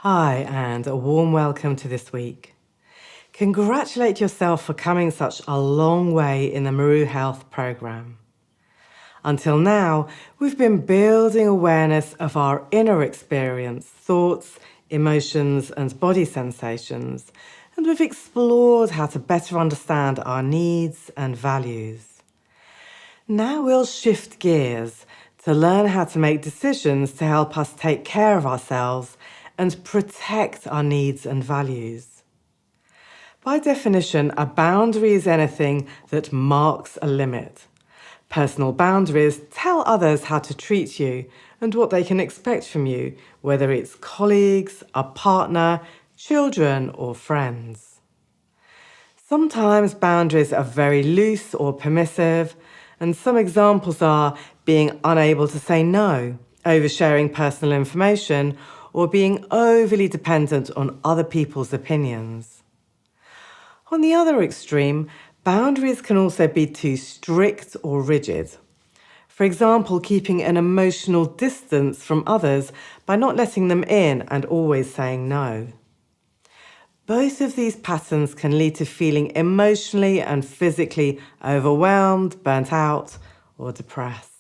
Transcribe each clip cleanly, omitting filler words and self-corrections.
Hi, and a warm welcome to this week. Congratulate yourself for coming such a long way in the Maru Health program. Until now, we've been building awareness of our inner experience, thoughts, emotions, and body sensations, and we've explored how to better understand our needs and values. Now we'll shift gears to learn how to make decisions to help us take care of ourselves and protect our needs and values. By definition, a boundary is anything that marks a limit. Personal boundaries tell others how to treat you and what they can expect from you, whether it's colleagues, a partner, children, or friends. Sometimes boundaries are very loose or permissive, and some examples are being unable to say no, oversharing personal information, or being overly dependent on other people's opinions. On the other extreme, boundaries can also be too strict or rigid. For example, keeping an emotional distance from others by not letting them in and always saying no. Both of these patterns can lead to feeling emotionally and physically overwhelmed, burnt out, or depressed.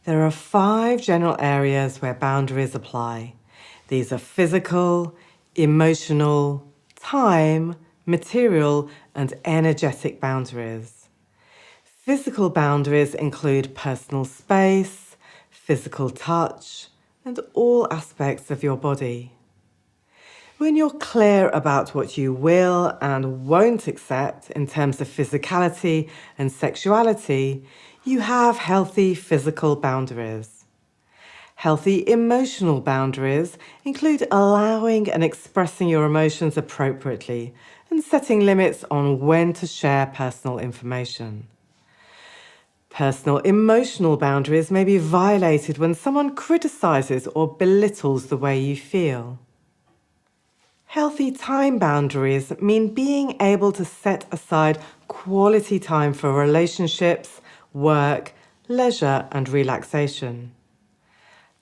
There are 5 general areas where boundaries apply. These are physical, emotional, time, material, and energetic boundaries. Physical boundaries include personal space, physical touch, and all aspects of your body. When you're clear about what you will and won't accept in terms of physicality and sexuality, you have healthy physical boundaries. Healthy emotional boundaries include allowing and expressing your emotions appropriately and setting limits on when to share personal information. Personal emotional boundaries may be violated when someone criticizes or belittles the way you feel. Healthy time boundaries mean being able to set aside quality time for relationships, work, leisure, and relaxation.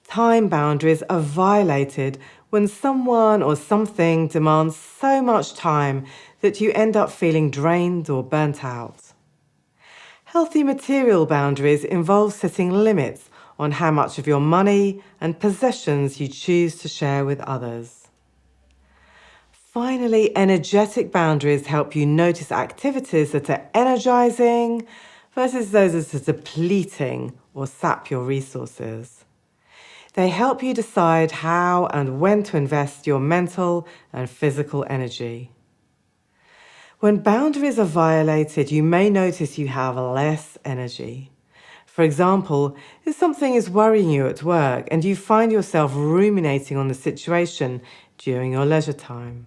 Time boundaries are violated when someone or something demands so much time that you end up feeling drained or burnt out. Healthy material boundaries involve setting limits on how much of your money and possessions you choose to share with others. Finally, energetic boundaries help you notice activities that are energizing versus those that are depleting or sap your resources. They help you decide how and when to invest your mental and physical energy. When boundaries are violated, you may notice you have less energy. For example, if something is worrying you at work and you find yourself ruminating on the situation during your leisure time.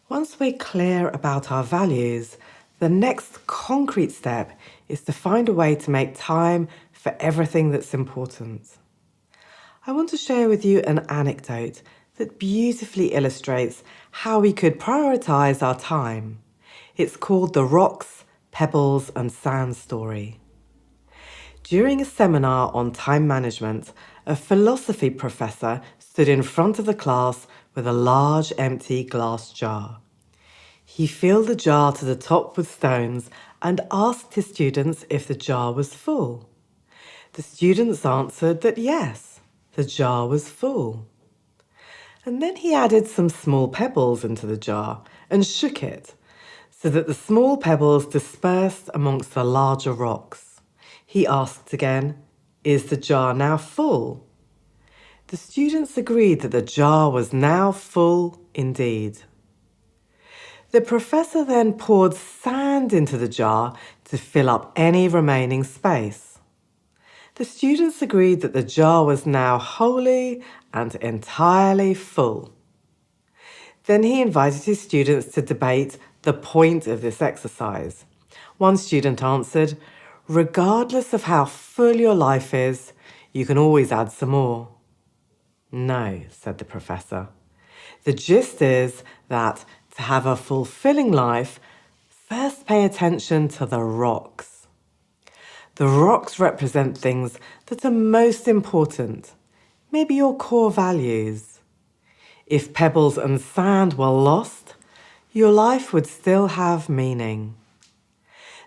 Once we're clear about our values, the next concrete step is to find a way to make time for everything that's important. I want to share with you an anecdote that beautifully illustrates how we could prioritize our time. It's called the Rocks, Pebbles and Sand story. During a seminar on time management, a philosophy professor stood in front of the class with a large empty glass jar. He filled the jar to the top with stones and asked his students if the jar was full. The students answered that yes, the jar was full. And then he added some small pebbles into the jar and shook it so that the small pebbles dispersed amongst the larger rocks. He asked again, "Is the jar now full?" The students agreed that the jar was now full indeed. The professor then poured sand into the jar to fill up any remaining space. The students agreed that the jar was now wholly and entirely full. Then he invited his students to debate the point of this exercise. One student answered, "Regardless of how full your life is, you can always add some more." "No," said the professor. "The gist is that to have a fulfilling life, first pay attention to the rocks. The rocks represent things that are most important, maybe your core values. If pebbles and sand were lost, your life would still have meaning.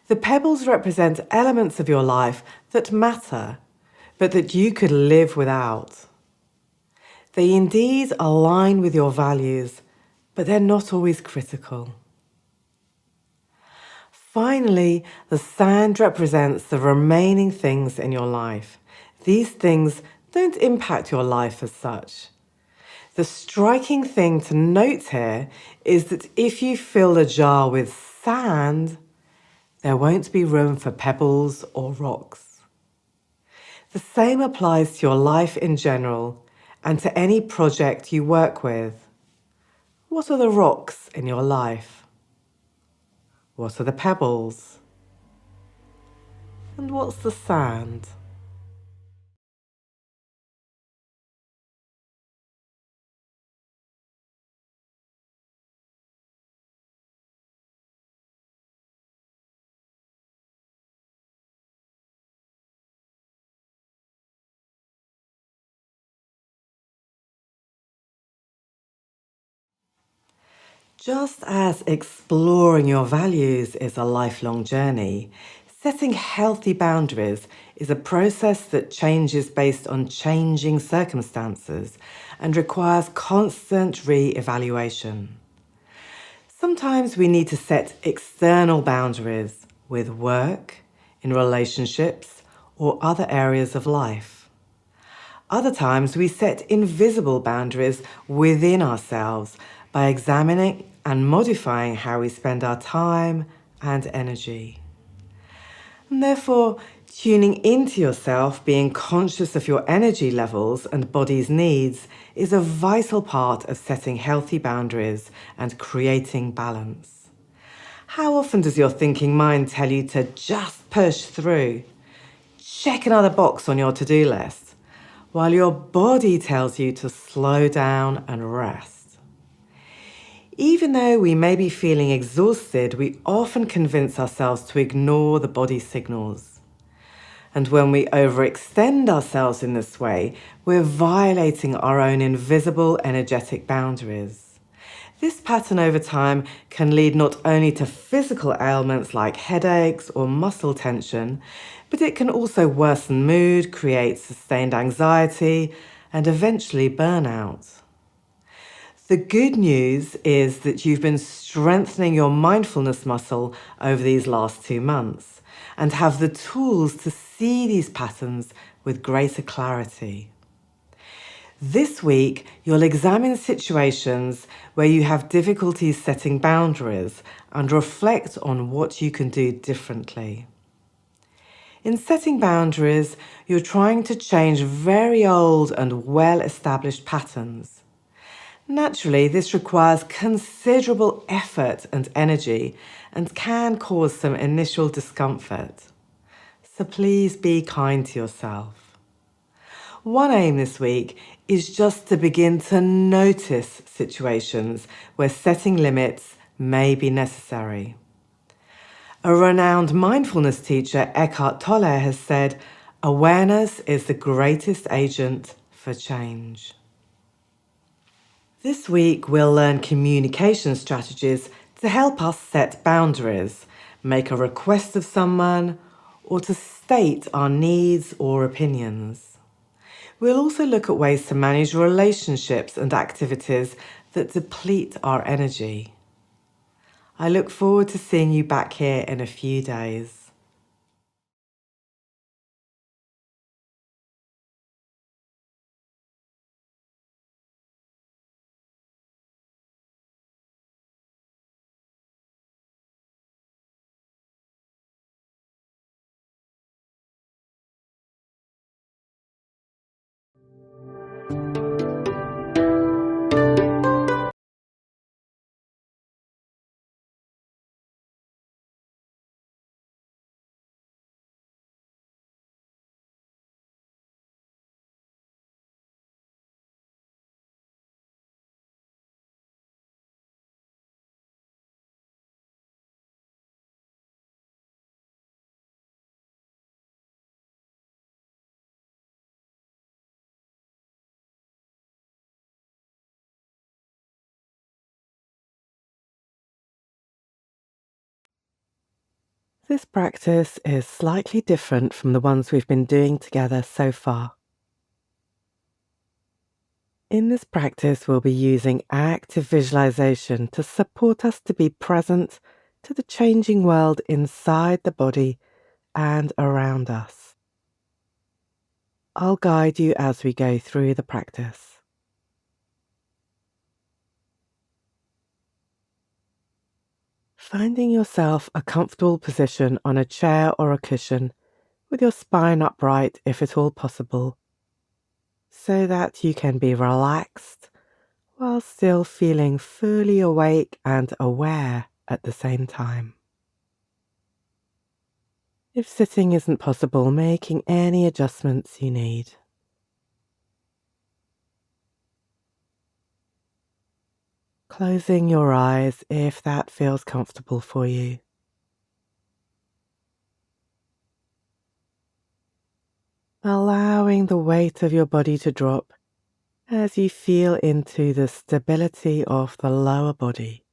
The pebbles represent elements of your life that matter, but that you could live without. They indeed align with your values, but they're not always critical. Finally, the sand represents the remaining things in your life. These things don't impact your life as such. The striking thing to note here is that if you fill the jar with sand, there won't be room for pebbles or rocks. The same applies to your life in general and to any project you work with. What are the rocks in your life? What are the pebbles? And what's the sand? Just as exploring your values is a lifelong journey, setting healthy boundaries is a process that changes based on changing circumstances and requires constant re-evaluation. Sometimes we need to set external boundaries with work, in relationships, or other areas of life. Other times we set invisible boundaries within ourselves by examining and modifying how we spend our time and energy. And therefore, tuning into yourself, being conscious of your energy levels and body's needs is a vital part of setting healthy boundaries and creating balance. How often does your thinking mind tell you to just push through? Check another box on your to-do list, while your body tells you to slow down and rest. Even though we may be feeling exhausted, we often convince ourselves to ignore the body's signals. And when we overextend ourselves in this way, we're violating our own invisible energetic boundaries. This pattern over time can lead not only to physical ailments like headaches or muscle tension, but it can also worsen mood, create sustained anxiety, and eventually burnout. The good news is that you've been strengthening your mindfulness muscle over these last 2 months and have the tools to see these patterns with greater clarity. This week, you'll examine situations where you have difficulties setting boundaries and reflect on what you can do differently. In setting boundaries, you're trying to change very old and well-established patterns. Naturally, this requires considerable effort and energy and can cause some initial discomfort. So please be kind to yourself. One aim this week is just to begin to notice situations where setting limits may be necessary. A renowned mindfulness teacher, Eckhart Tolle, has said, "Awareness is the greatest agent for change." This week, we'll learn communication strategies to help us set boundaries, make a request of someone, or to state our needs or opinions. We'll also look at ways to manage relationships and activities that deplete our energy. I look forward to seeing you back here in a few days. This practice is slightly different from the ones we've been doing together so far. In this practice, we'll be using active visualization to support us to be present to the changing world inside the body and around us. I'll guide you as we go through the practice. Finding yourself a comfortable position on a chair or a cushion with your spine upright if at all possible, so that you can be relaxed while still feeling fully awake and aware at the same time. If sitting isn't possible, making any adjustments you need. Closing your eyes if that feels comfortable for you. Allowing the weight of your body to drop as you feel into the stability of the lower body.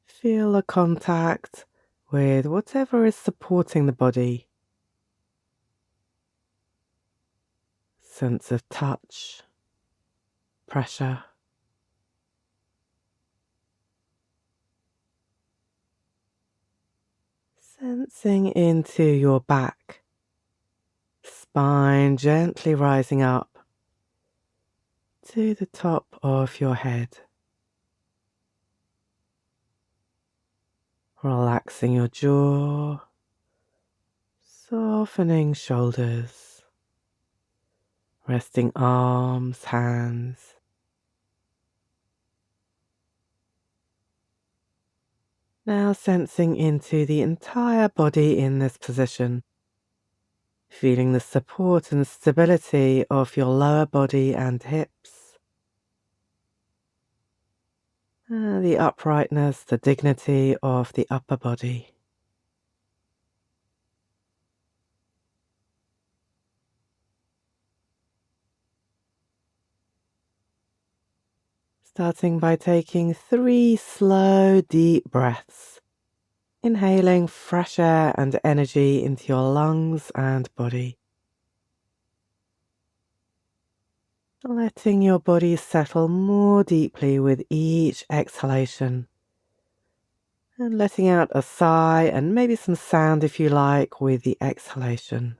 Feel the contact with whatever is supporting the body. Sense of touch, pressure. Sensing into your back, spine gently rising up to the top of your head. Relaxing your jaw, softening shoulders, resting arms, hands. Now sensing into the entire body in this position, feeling the support and stability of your lower body and hips, the uprightness, the dignity of the upper body. Starting by taking 3 slow, deep breaths, inhaling fresh air and energy into your lungs and body. Letting your body settle more deeply with each exhalation. And letting out a sigh and maybe some sound if you like with the exhalation.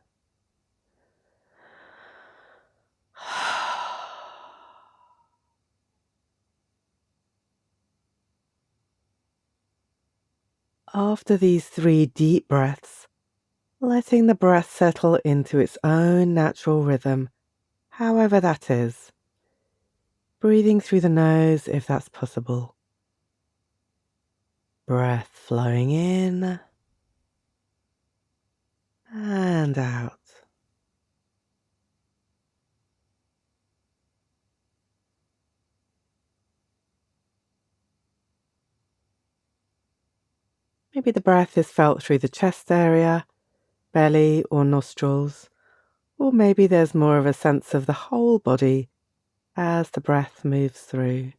After these 3 deep breaths, letting the breath settle into its own natural rhythm, however that is, breathing through the nose if that's possible. Breath flowing in and out. Maybe the breath is felt through the chest area, belly or nostrils, or maybe there's more of a sense of the whole body as the breath moves through.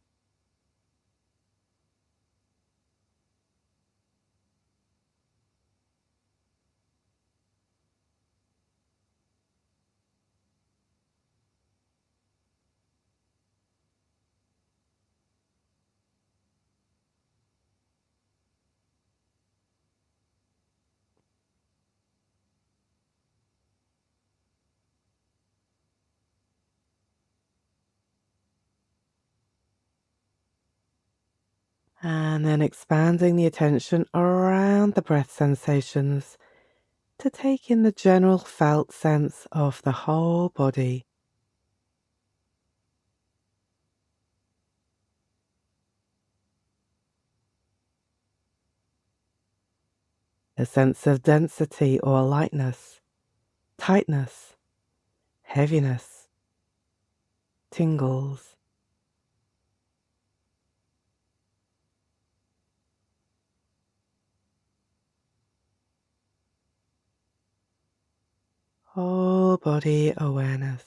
And then expanding the attention around the breath sensations to take in the general felt sense of the whole body. A sense of density or lightness, tightness, heaviness, tingles. Whole body awareness.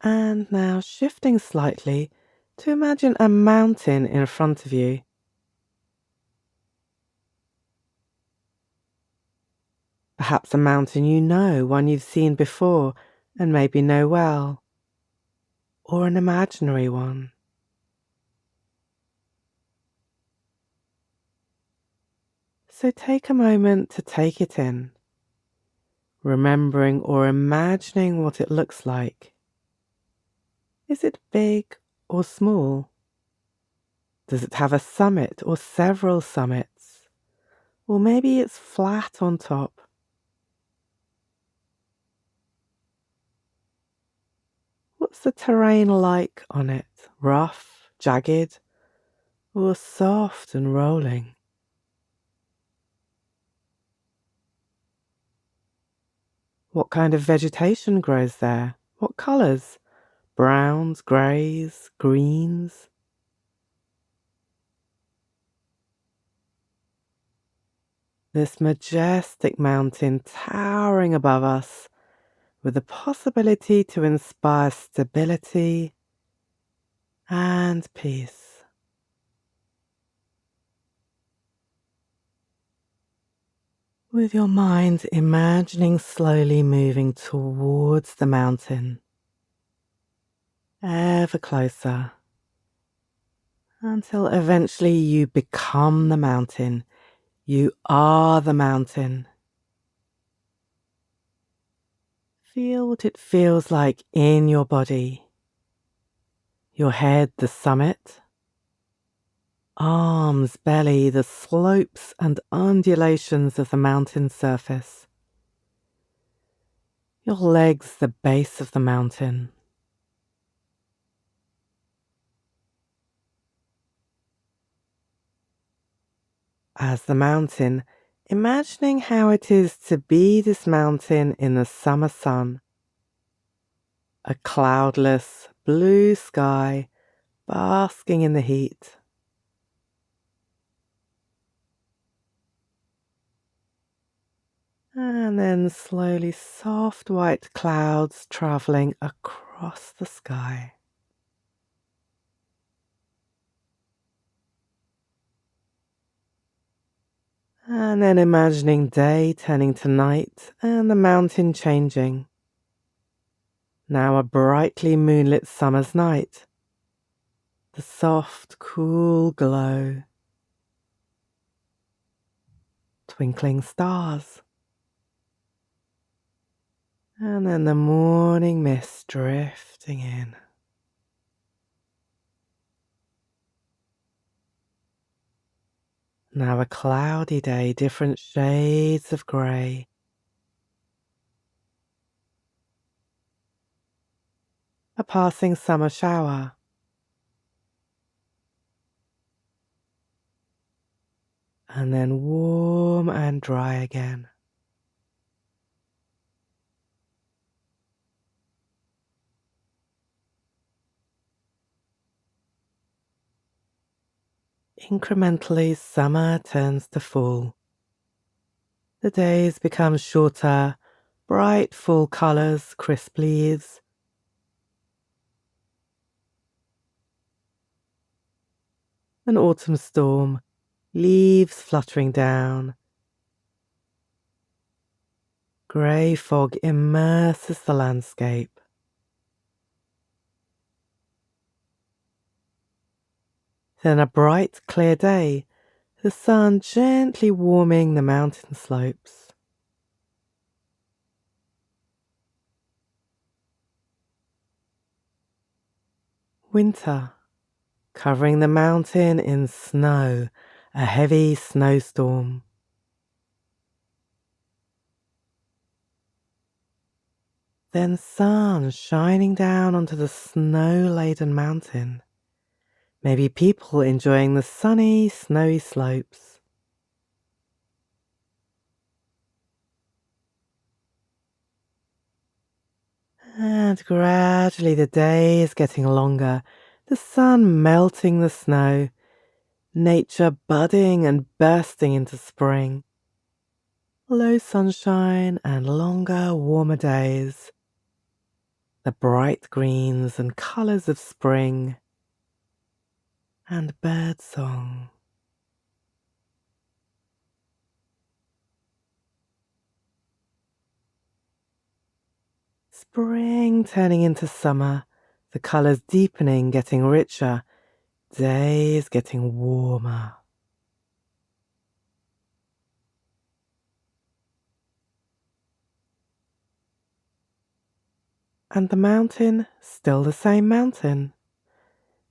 And now shifting slightly to imagine a mountain in front of you. Perhaps a mountain you know, one you've seen before and maybe know well, or an imaginary one. So take a moment to take it in, remembering or imagining what it looks like. Is it big or small? Does it have a summit or several summits? Or maybe it's flat on top. What's the terrain like on it? Rough, jagged, or soft and rolling? What kind of vegetation grows there? What colours? Browns, greys, greens? This majestic mountain towering above us with the possibility to inspire stability and peace. With your mind imagining slowly moving towards the mountain, ever closer, until eventually you become the mountain. You are the mountain. Feel what it feels like in your body. Your head, the summit. Arms, belly, the slopes and undulations of the mountain surface. Your legs, the base of the mountain. As the mountain, imagining how it is to be this mountain in the summer sun. A cloudless blue sky basking in the heat. And then slowly soft white clouds traveling across the sky. And then imagining day turning to night and the mountain changing. Now a brightly moonlit summer's night. the soft, cool glow, twinkling stars, and then the morning mist drifting in. Now a cloudy day, different shades of grey. A passing summer shower. And then warm and dry again. Incrementally, summer turns to fall. The days become shorter, bright, full colours, crisp leaves. An autumn storm, leaves fluttering down. Grey fog immerses the landscape. Then a bright, clear day, the sun gently warming the mountain slopes. Winter, covering the mountain in snow, a heavy snowstorm. Then sun shining down onto the snow-laden mountain. Maybe people enjoying the sunny, snowy slopes. And gradually the day is getting longer, the sun melting the snow, nature budding and bursting into spring. Low sunshine and longer, warmer days. The bright greens and colours of spring. And bird song. Spring turning into summer, the colours deepening, getting richer, days getting warmer. And the mountain, still the same mountain.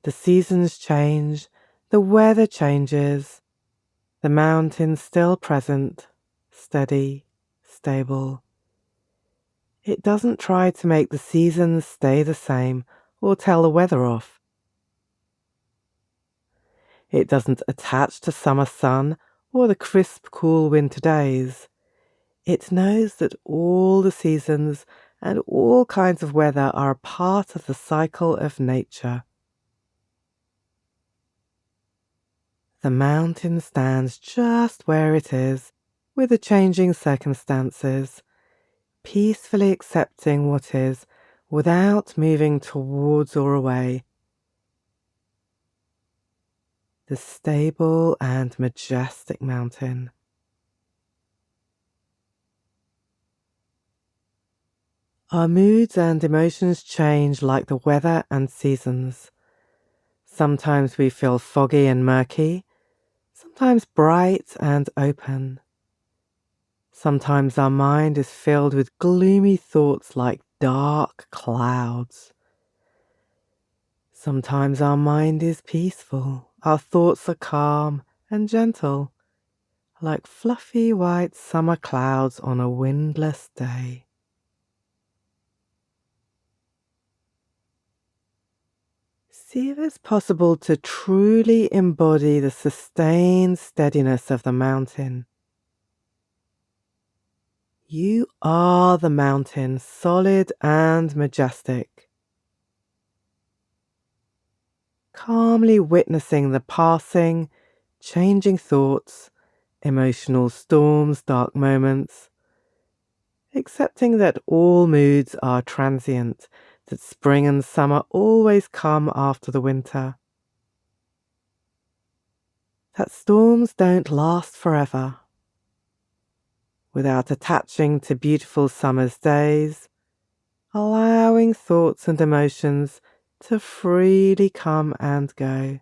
The seasons change, the weather changes, the mountain still present, steady, stable. It doesn't try to make the seasons stay the same or tell the weather off. It doesn't attach to summer sun or the crisp, cool winter days. It knows that all the seasons and all kinds of weather are a part of the cycle of nature. The mountain stands just where it is, with the changing circumstances, peacefully accepting what is without moving towards or away. The stable and majestic mountain. Our moods and emotions change like the weather and seasons. Sometimes we feel foggy and murky, sometimes bright and open. Sometimes our mind is filled with gloomy thoughts like dark clouds. Sometimes our mind is peaceful, our thoughts are calm and gentle, like fluffy white summer clouds on a windless day. See if it's possible to truly embody the sustained steadiness of the mountain. You are the mountain, solid and majestic. Calmly witnessing the passing, changing thoughts, emotional storms, dark moments, accepting that all moods are transient, that spring and summer always come after the winter, that storms don't last forever. Without attaching to beautiful summer's days, allowing thoughts and emotions to freely come and go,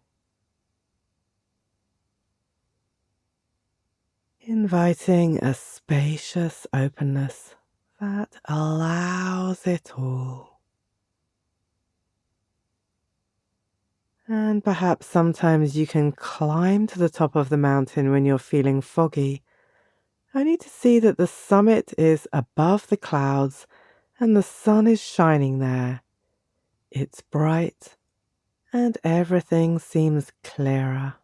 inviting a spacious openness that allows it all. And perhaps sometimes you can climb to the top of the mountain when you're feeling foggy, only to see that the summit is above the clouds and the sun is shining there. It's bright and everything seems clearer.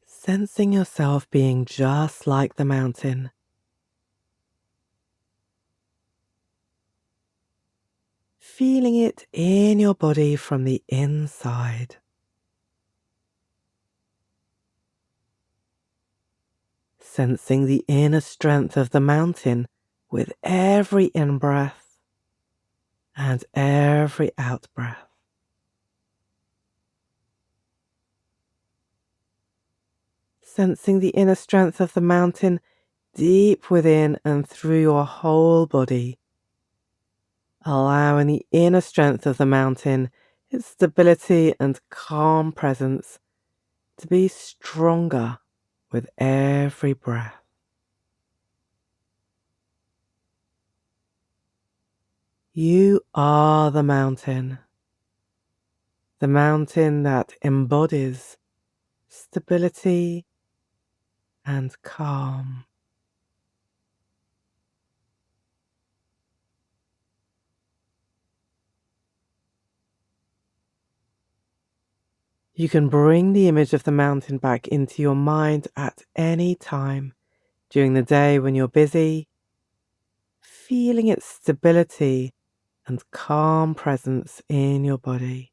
Sensing yourself being just like the mountain, feeling it in your body from the inside. Sensing the inner strength of the mountain with every in-breath and every out-breath. Sensing the inner strength of the mountain deep within and through your whole body. Allowing the inner strength of the mountain, its stability and calm presence, to be stronger with every breath. You are the mountain that embodies stability and calm. You can bring the image of the mountain back into your mind at any time during the day when you're busy, feeling its stability and calm presence in your body.